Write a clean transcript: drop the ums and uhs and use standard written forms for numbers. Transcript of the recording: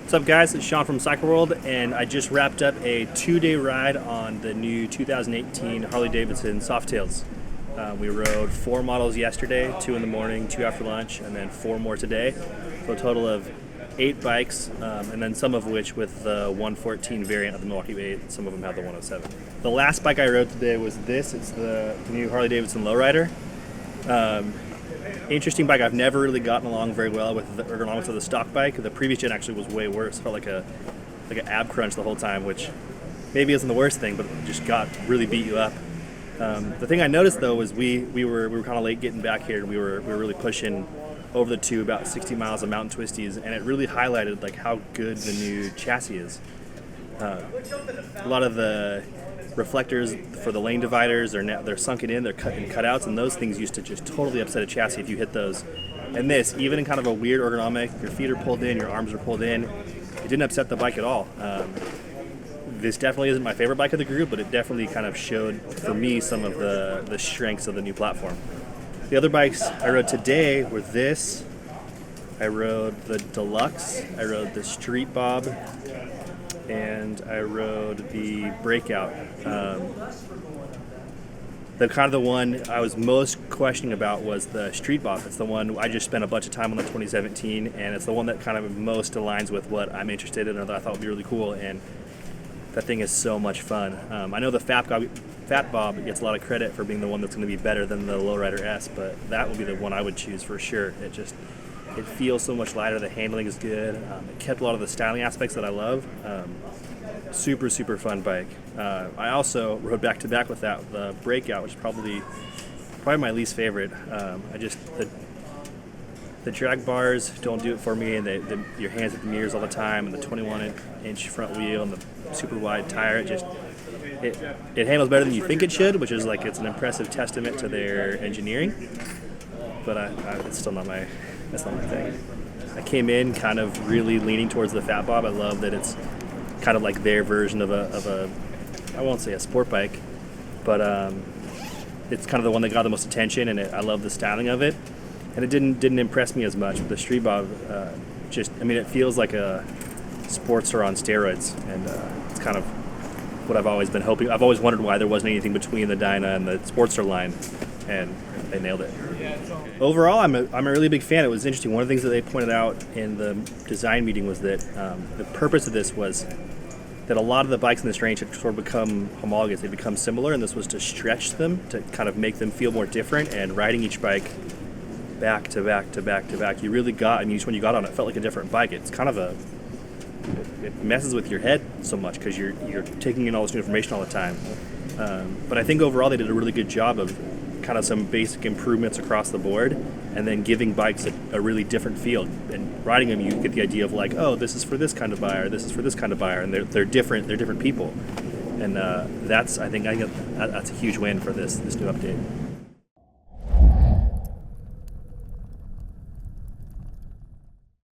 What's up, guys? It's Sean from Cycle World, and I just wrapped up a 2-day ride on the new 2018 Harley Davidson Softails. We rode 4 models yesterday, 2 in the morning, 2 after lunch, and then 4 more today. So a total of 8 bikes, and then some of which with the 114 variant of the Milwaukee 8. Some of them have the 107. The last bike I rode today was this. It's the new Harley Davidson Lowrider. Interesting bike. I've never really gotten along very well with the ergonomics of the stock bike. The previous gen actually was way worse. It felt like an ab crunch the whole time, which maybe isn't the worst thing, but it just really beat you up. The thing I noticed though was we were kind of late getting back here, and we were really pushing over the 2 about 60 miles of mountain twisties, and it really highlighted like how good the new chassis is. A lot of the reflectors for the lane dividers they're sunken in, they're cut in cutouts, and those things used to just totally upset a chassis if you hit those. And this, even in kind of a weird ergonomic, your feet are pulled in, your arms are pulled in, it didn't upset the bike at all. This definitely isn't my favorite bike of the group, but it definitely kind of showed for me some of the strengths of the new platform. The other bikes I rode today were this. I rode the Deluxe, I rode the Street Bob, and I rode the Breakout. The one I was most questioning about was the Street Bob. It's the one I just spent a bunch of time on the 2017, and it's the one that kind of most aligns with what I'm interested in or that I thought would be really cool, and that thing is so much fun. I know the Fat Bob gets a lot of credit for being the one that's going to be better than the Lowrider S, but that would be the one I would choose for sure. It feels so much lighter. The handling is good. It kept a lot of the styling aspects that I love. Super, super fun bike. I also rode back to back with the Breakout, which is probably my least favorite. The drag bars don't do it for me, and your hands hit the mirrors all the time, and the 21-inch front wheel and the super wide tire. It handles better than you think it should, which is it's an impressive testament to their engineering. But it's still not my thing. I came in kind of really leaning towards the Fat Bob. I love that it's kind of like their version of a I won't say a sport bike, but it's kind of the one that got the most attention, and I love the styling of it. And it didn't impress me as much with the Street Bob. It feels like a Sportster on steroids, and it's kind of what I've always been hoping. I've always wondered why there wasn't anything between the Dyna and the Sportster line, and they nailed it. Overall, I'm a really big fan. It was interesting. One of the things that they pointed out in the design meeting was that the purpose of this was that a lot of the bikes in this range had sort of become homologous. They become similar, and this was to stretch them, to kind of make them feel more different. And riding each bike back to back to back to back, you really got, when you got on it, felt like a different bike. It's kind of it messes with your head so much because you're taking in all this new information all the time. But I think overall they did a really good job of kind of some basic improvements across the board, and then giving bikes a really different feel. And riding them, you get the idea of this is for this kind of buyer, this is for this kind of buyer, and they're different. They're different people, and I think that's a huge win for this new update.